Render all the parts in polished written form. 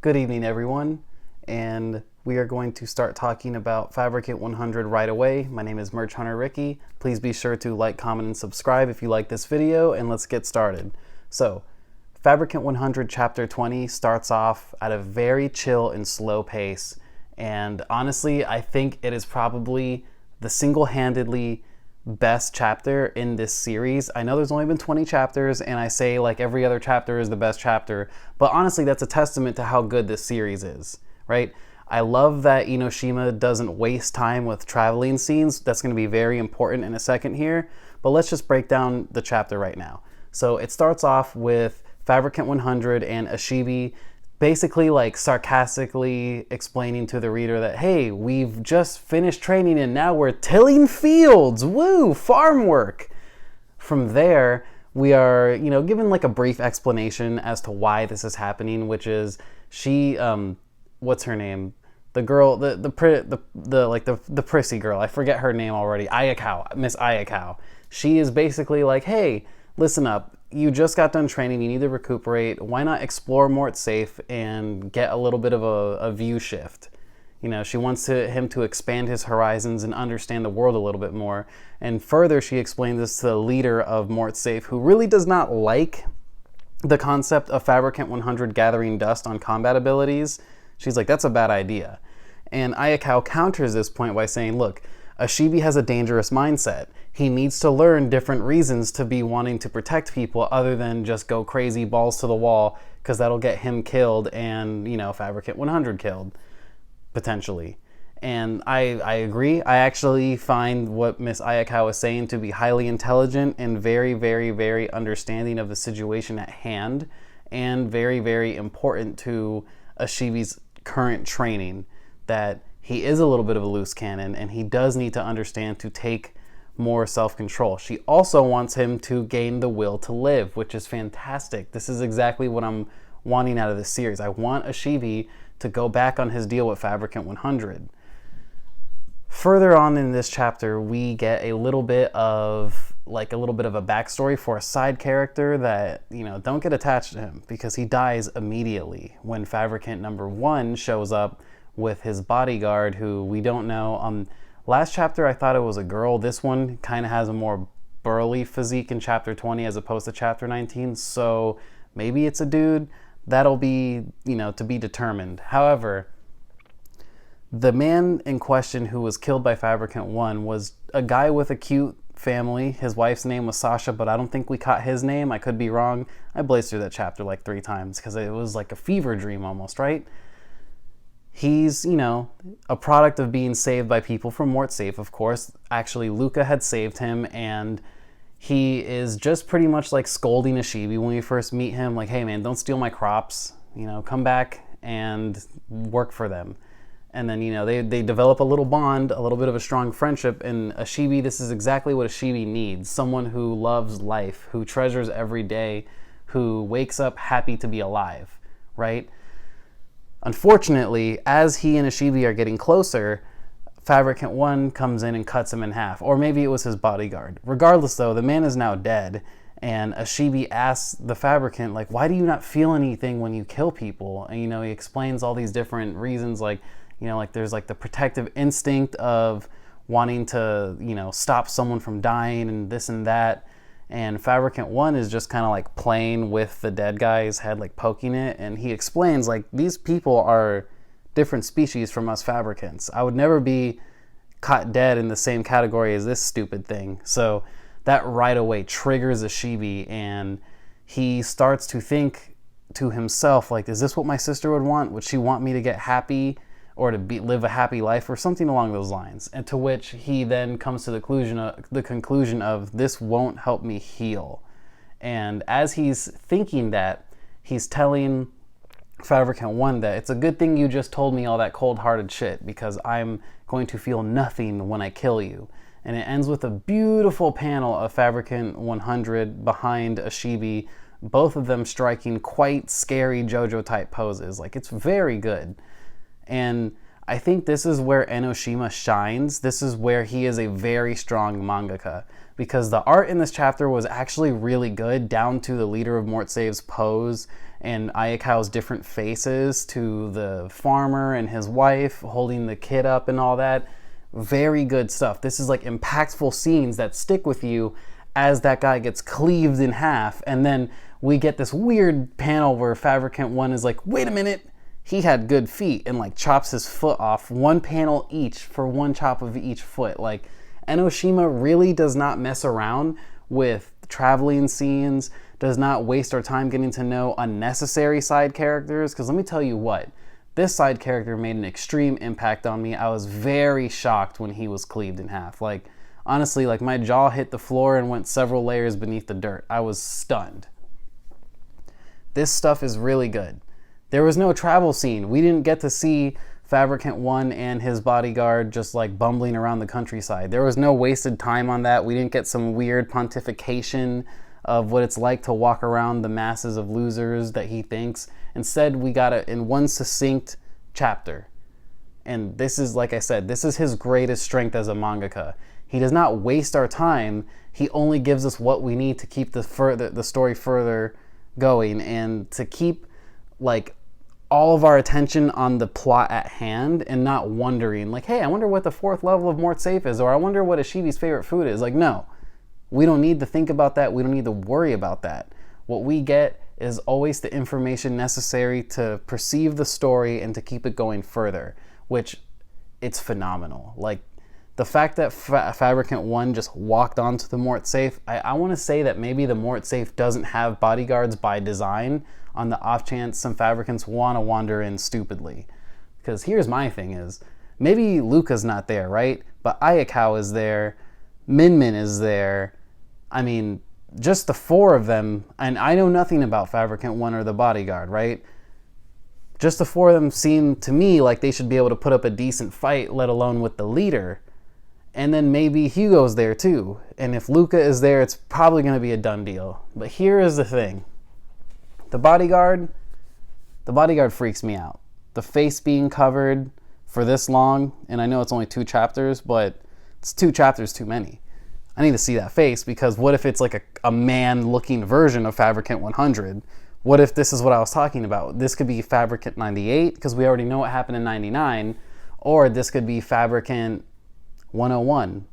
Good evening, everyone, and we are going to start talking about Fabricant 100 right away. My name is Merch Hunter Ricky. Please be sure to like, comment, and subscribe if you like this video, and let's get started. So, Fabricant 100 Chapter 20 starts off at a very chill and slow pace, and honestly, I think it is probably the single-handedly best chapter in this series. I know there's only been 20 chapters, and I say like every other chapter is the best chapter, but honestly that's a testament to how good this series is, right? I love that Enoshima doesn't waste time with traveling scenes. That's going to be very important in a second here, but let's just break down the chapter right now. So it starts off with Fabricant 100 and Ashibi basically like sarcastically explaining to the reader that, hey, we've just finished training and now we're tilling fields. Woo, farm work. From there, we are, given like a brief explanation as to why this is happening, which is she, what's her name? The girl, the prissy girl. I forget her name already. Ayakawa, Miss Ayakawa. She is basically like, hey, listen up. You just got done training, you need to recuperate. Why not explore Mort Safe and get a little bit of a view shift? She wants him to expand his horizons and understand the world a little bit more. And further, she explains this to the leader of Mort Safe, who really does not like the concept of Fabricant 100 gathering dust on combat abilities. She's like, that's a bad idea. And Ayakawa counters this point by saying, look, Ashibi has a dangerous mindset. He needs to learn different reasons to be wanting to protect people other than just go crazy balls to the wall, because that'll get him killed and, Fabricant 100 killed, potentially. And I agree. I actually find what Miss Ayakawa is saying to be highly intelligent and very, very, very understanding of the situation at hand, and very, very important to Ashibi's current training, that he is a little bit of a loose cannon and he does need to understand to take more self-control. She also wants him to gain the will to live, which is fantastic. This is exactly what I'm wanting out of this series. I want Ashibi to go back on his deal with Fabricant 100. Further on in this chapter, we get a little bit of a backstory for a side character that, don't get attached to him, because he dies immediately when Fabricant number 1 shows up with his bodyguard, who we don't know. Last chapter I thought it was a girl. This one kind of has a more burly physique in chapter 20 as opposed to chapter 19, so maybe it's a dude. That'll be, to be determined. However, the man in question who was killed by Fabricant 1 was a guy with a cute family. His wife's name was Sasha, but I don't think we caught his name. I could be wrong. I blazed through that chapter like 3 times because it was like a fever dream almost, right? He's, a product of being saved by people from Mort Safe, of course. Actually, Luca had saved him, and he is just pretty much like scolding Ashibi when we first meet him, like, hey man, don't steal my crops, come back and work for them. And then, they develop a little bond, a little bit of a strong friendship, and Ashibi, this is exactly what Ashibi needs. Someone who loves life, who treasures every day, who wakes up happy to be alive, right? Unfortunately, as he and Ashibi are getting closer, Fabricant 1 comes in and cuts him in half. Or maybe it was his bodyguard. Regardless, though, the man is now dead, and Ashibi asks the Fabricant, like, why do you not feel anything when you kill people? And, he explains all these different reasons, like, there's like the protective instinct of wanting to, stop someone from dying and this and that. And Fabricant 1 is just kind of like playing with the dead guy's head, like poking it. And he explains, like, these people are different species from us Fabricants. I would never be caught dead in the same category as this stupid thing. So that right away triggers Ashibi, and he starts to think to himself, like, is this what my sister would want? Would she want me to get happy or to live a happy life or something along those lines? And to which he then comes to the conclusion of this won't help me heal. And as he's thinking that, he's telling Fabricant 1 that it's a good thing you just told me all that cold-hearted shit, because I'm going to feel nothing when I kill you. And it ends with a beautiful panel of Fabricant 100 behind Ashibi, both of them striking quite scary JoJo type poses. Like, it's very good. And I think this is where Enoshima shines. This is where he is a very strong mangaka, because the art in this chapter was actually really good, down to the leader of Mortsafe's pose and Ayakao's different faces, to the farmer and his wife holding the kid up and all that. Very good stuff. This is like impactful scenes that stick with you as that guy gets cleaved in half. And then we get this weird panel where Fabricant 1 is like, wait a minute, he had good feet, and like chops his foot off. One panel each for one chop of each foot. Like, Enoshima really does not mess around with traveling scenes, does not waste our time getting to know unnecessary side characters, because let me tell you what, this side character made an extreme impact on me. I was very shocked when he was cleaved in half. Like, honestly, like my jaw hit the floor and went several layers beneath the dirt. I was stunned. This stuff is really good. There was no travel scene. We didn't get to see Fabricant 1 and his bodyguard just like bumbling around the countryside. There was no wasted time on that. We didn't get some weird pontification of what it's like to walk around the masses of losers that he thinks. Instead, we got it in one succinct chapter. And this is, like I said, this is his greatest strength as a mangaka. He does not waste our time. He only gives us what we need to keep the story further going, and to keep like all of our attention on the plot at hand, and not wondering like, hey, I wonder what the 4th level of Mortsafe is, or I wonder what Ashibi's favorite food is. Like, no, we don't need to think about that. We don't need to worry about that. What we get is always the information necessary to perceive the story and to keep it going further, which it's phenomenal. Like, the fact that Fabricant 1 just walked onto the Mortsafe, I want to say that maybe the Mortsafe doesn't have bodyguards by design, on the off chance some Fabricants want to wander in stupidly. Because here's my thing is, maybe Luca's not there, right? But Ayakao is there, Min Min is there. I mean, just the 4 of them, and I know nothing about Fabricant 1 or the bodyguard, right? Just the 4 of them seem to me like they should be able to put up a decent fight, let alone with the leader. And then maybe Hugo's there too. And if Luca is there, it's probably going to be a done deal. But here is the thing. The bodyguard freaks me out. The face being covered for this long, and I know it's only 2 chapters, but it's 2 chapters too many. I need to see that face, because what if it's like a man-looking version of Fabricant 100? What if this is what I was talking about? This could be Fabricant 98, because we already know what happened in 99, or this could be Fabricant 101.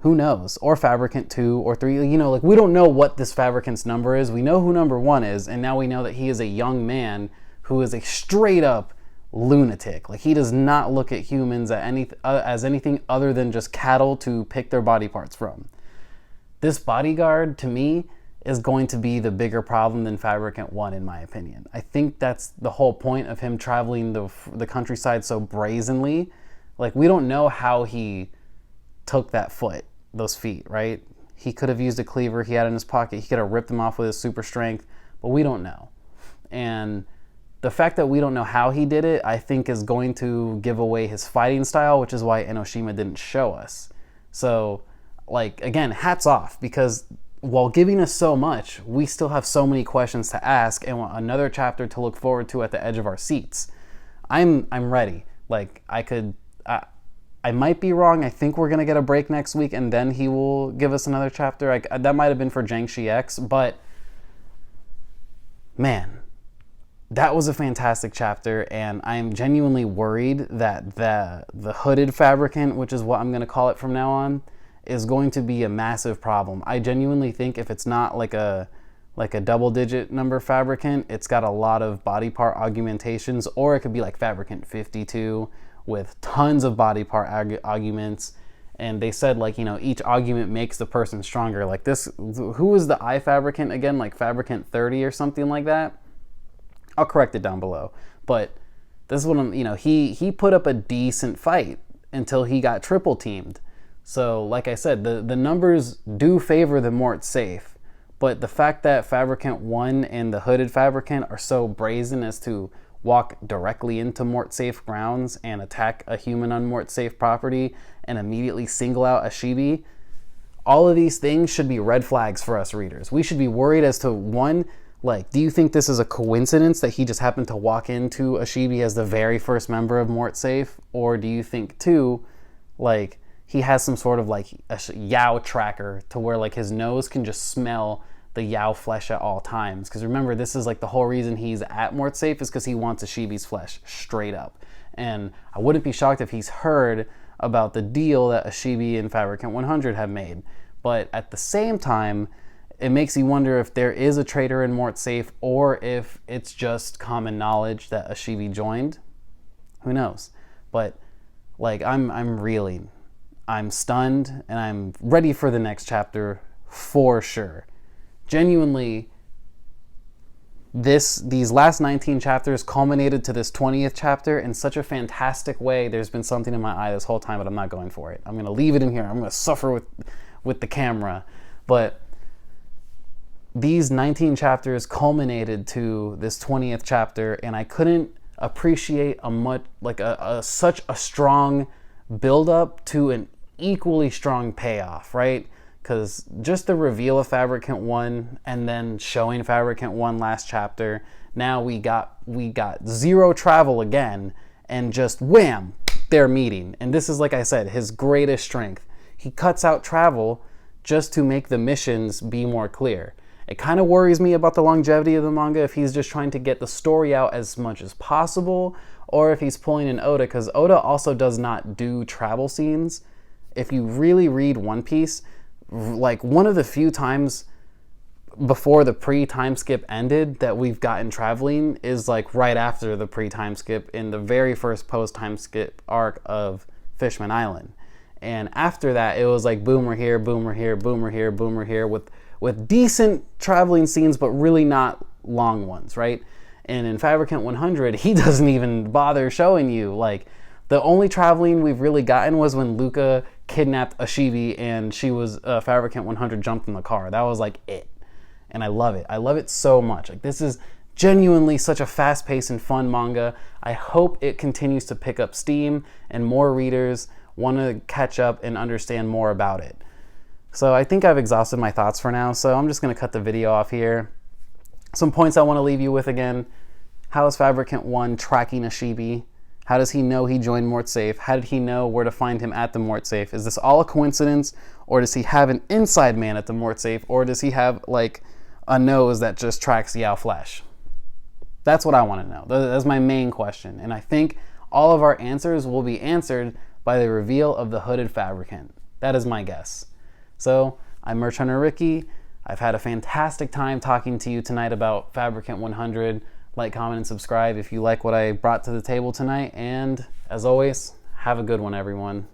Who knows? Or Fabricant 2 or 3. You know, like, we don't know what this Fabricant's number is. We know who number 1 is, and now we know that he is a young man who is a straight up lunatic. Like, he does not look at humans as anything other than just cattle to pick their body parts from. This bodyguard, to me, is going to be the bigger problem than Fabricant 1, in my opinion. I think that's the whole point of him traveling the countryside so brazenly. Like, we don't know how he took those feet, right? He could have used a cleaver he had in his pocket. He could have ripped them off with his super strength, but we don't know. And the fact that we don't know how he did it, I think, is going to give away his fighting style, which is why Enoshima didn't show us. So, like, again, hats off, because while giving us so much, we still have so many questions to ask and want another chapter to look forward to at the edge of our seats. I'm ready. Like, I might be wrong. I think we're going to get a break next week, and then he will give us another chapter. That might have been for Jiangxi X, but man, that was a fantastic chapter, and I am genuinely worried that the hooded Fabricant, which is what I'm going to call it from now on, is going to be a massive problem. I genuinely think if it's not like a double-digit number Fabricant, it's got a lot of body part augmentations, or it could be like Fabricant 52, with tons of body part augments, and they said, like, you know, each augment makes the person stronger. Like this, who is the eye Fabricant again? Like Fabricant 30 or something like that? I'll correct it down below. But this is what I'm, you know, he put up a decent fight until he got triple teamed. So, like I said, the numbers do favor the Mortsafe, but the fact that Fabricant 1 and the hooded Fabricant are so brazen as to walk directly into Mortsafe grounds and attack a human on Mortsafe property and immediately single out Ashibi, all of these things should be red flags for us readers. We should be worried as to, one, like, do you think this is a coincidence that he just happened to walk into Ashibi as the very first member of Mortsafe? Or do you think, two, like, he has some sort of like a Yao tracker to where like his nose can just smell the Yao flesh at all times. Because remember, this is like the whole reason he's at Mortsafe is because he wants Ashibi's flesh straight up. And I wouldn't be shocked if he's heard about the deal that Ashibi and Fabricant 100 have made. But at the same time, it makes you wonder if there is a traitor in Mortsafe or if it's just common knowledge that Ashibi joined. Who knows? But like I'm reeling. I'm stunned and I'm ready for the next chapter for sure. Genuinely, these last 19 chapters culminated to this 20th chapter in such a fantastic way. There's been something in my eye this whole time, but I'm not going for it. I'm going to leave it in here. I'm going to suffer with the camera. But these 19 chapters culminated to this 20th chapter, and I couldn't appreciate such a strong build up to an equally strong payoff, right? Because just the reveal of Fabricant 1 and then showing Fabricant 1 last chapter, now we got zero travel again, and just wham, they're meeting. And this is, like I said, his greatest strength. He cuts out travel just to make the missions be more clear. It kind of worries me about the longevity of the manga if he's just trying to get the story out as much as possible, or if he's pulling an Oda, because Oda also does not do travel scenes. If you really read One Piece, like one of the few times before the pre-time skip ended that we've gotten traveling is like right after the pre-time skip in the very first post-time skip arc of Fishman Island. And after that, it was like boom, we're here, boom, we're here, boom, we're here, boom, we're here, with decent traveling scenes, but really not long ones, right? And in Fabricant 100, he doesn't even bother showing you. Like, the only traveling we've really gotten was when Luca kidnapped Ashibi and she was Fabricant 100 jumped in the car. That was like it. And I love it. I love it so much. Like, this is genuinely such a fast-paced and fun manga. I hope it continues to pick up steam and more readers want to catch up and understand more about it. So I think I've exhausted my thoughts for now, so I'm just going to cut the video off here. Some points I want to leave you with again. How is Fabricant 1 tracking Ashibi? How does he know he joined Mortsafe? How did he know where to find him at the Mortsafe? Is this all a coincidence, or does he have an inside man at the Mortsafe, or does he have like a nose that just tracks Yao flesh? That's what I want to know. That's my main question, and I think all of our answers will be answered by the reveal of the hooded Fabricant. That is my guess. So, I'm Merch Hunter Ricky. I've had a fantastic time talking to you tonight about Fabricant 100. Like, comment, and subscribe if you like what I brought to the table tonight. And, as always, have a good one, everyone.